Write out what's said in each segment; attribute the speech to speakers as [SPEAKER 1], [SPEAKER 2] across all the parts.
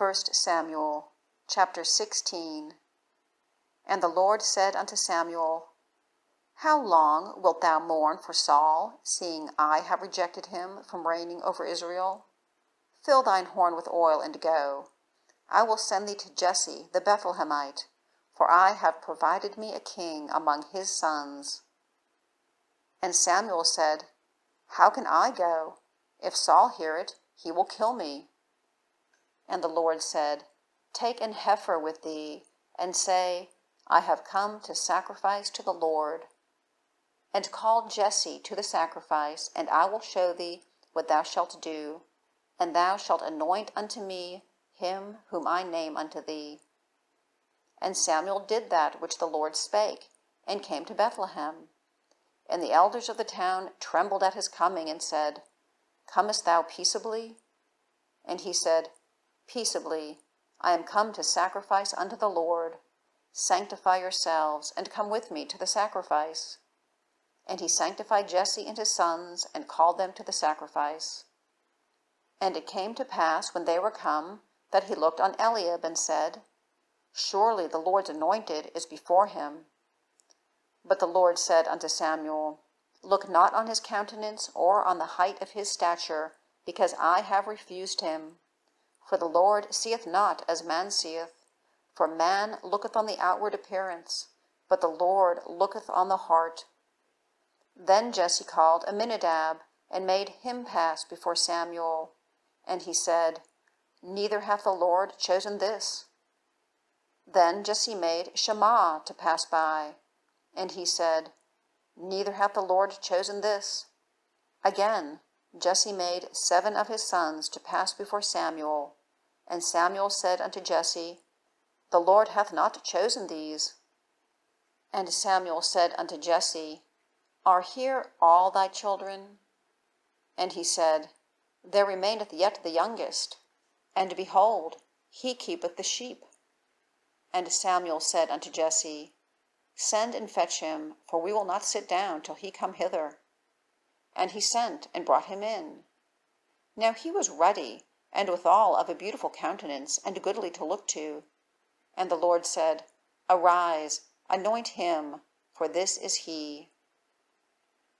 [SPEAKER 1] 1 Samuel chapter 16. And the Lord said unto Samuel, How long wilt thou mourn for Saul, seeing I have rejected him from reigning over Israel? Fill thine horn with oil, and go. I will send thee to Jesse the Bethlehemite, for I have provided me a king among his sons. And Samuel said, How can I go? If Saul hear it, he will kill me. And the Lord said, Take an heifer with thee, and say, I have come to sacrifice to the Lord. And call Jesse to the sacrifice, and I will show thee what thou shalt do, and thou shalt anoint unto me him whom I name unto thee. And Samuel did that which the Lord spake, and came to Bethlehem. And the elders of the town trembled at his coming, and said, Comest thou peaceably? And he said, Peaceably, I am come to sacrifice unto the Lord. Sanctify yourselves, and come with me to the sacrifice. And he sanctified Jesse and his sons, and called them to the sacrifice. And it came to pass, when they were come, that he looked on Eliab, and said, Surely the Lord's anointed is before him. But the Lord said unto Samuel, Look not on his countenance, or on the height of his stature, because I have refused him. For the Lord seeth not as man seeth. For man looketh on the outward appearance, but the Lord looketh on the heart. Then Jesse called Aminadab, and made him pass before Samuel. And he said, Neither hath the Lord chosen this. Then Jesse made Shammah to pass by. And he said, Neither hath the Lord chosen this. Again, Jesse made 7 of his sons to pass before Samuel. And Samuel said unto Jesse, The Lord hath not chosen these. And Samuel said unto Jesse, Are here all thy children? And he said, There remaineth yet the youngest, and behold, he keepeth the sheep. And Samuel said unto Jesse, Send and fetch him, for we will not sit down till he come hither. And he sent, and brought him in. Now he was ruddy, and withal of a beautiful countenance, and goodly to look to. And the Lord said, Arise, anoint him, for this is he.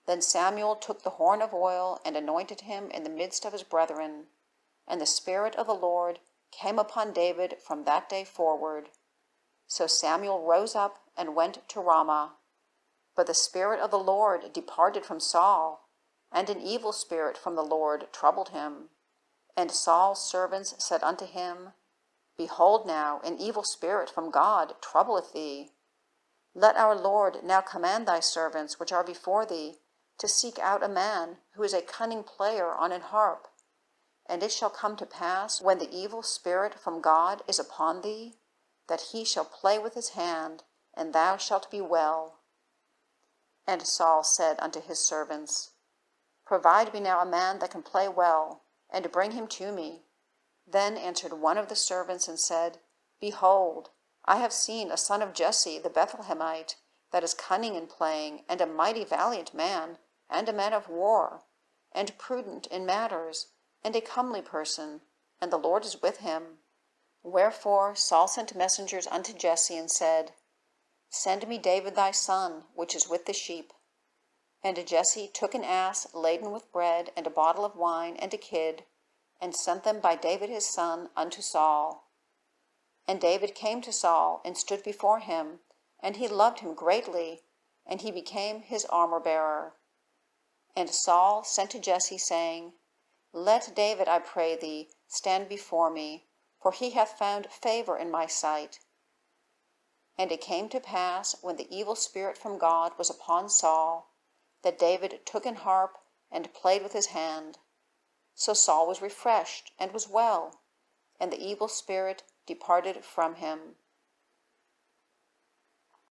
[SPEAKER 1] Then Samuel took the horn of oil, and anointed him in the midst of his brethren. And the Spirit of the Lord came upon David from that day forward. So Samuel rose up and went to Ramah. But the Spirit of the Lord departed from Saul, and an evil spirit from the Lord troubled him. And Saul's servants said unto him, Behold now, an evil spirit from God troubleth thee. Let our Lord now command thy servants which are before thee to seek out a man who is a cunning player on an harp. And it shall come to pass, when the evil spirit from God is upon thee, that he shall play with his hand, and thou shalt be well. And Saul said unto his servants, Provide me now a man that can play well, and bring him to me. Then answered one of the servants, and said, Behold, I have seen a son of Jesse the Bethlehemite, that is cunning in playing, and a mighty valiant man, and a man of war, and prudent in matters, and a comely person, and the Lord is with him. Wherefore Saul sent messengers unto Jesse, and said, Send me David thy son, which is with the sheep. And Jesse took an ass laden with bread, and a bottle of wine, and a kid, and sent them by David his son unto Saul. And David came to Saul, and stood before him, and he loved him greatly, and he became his armor-bearer. And Saul sent to Jesse, saying, Let David, I pray thee, stand before me, for he hath found favor in my sight. And it came to pass, when the evil spirit from God was upon Saul, that David took an harp, and played with his hand. So Saul was refreshed, and was well, and the evil spirit departed from him.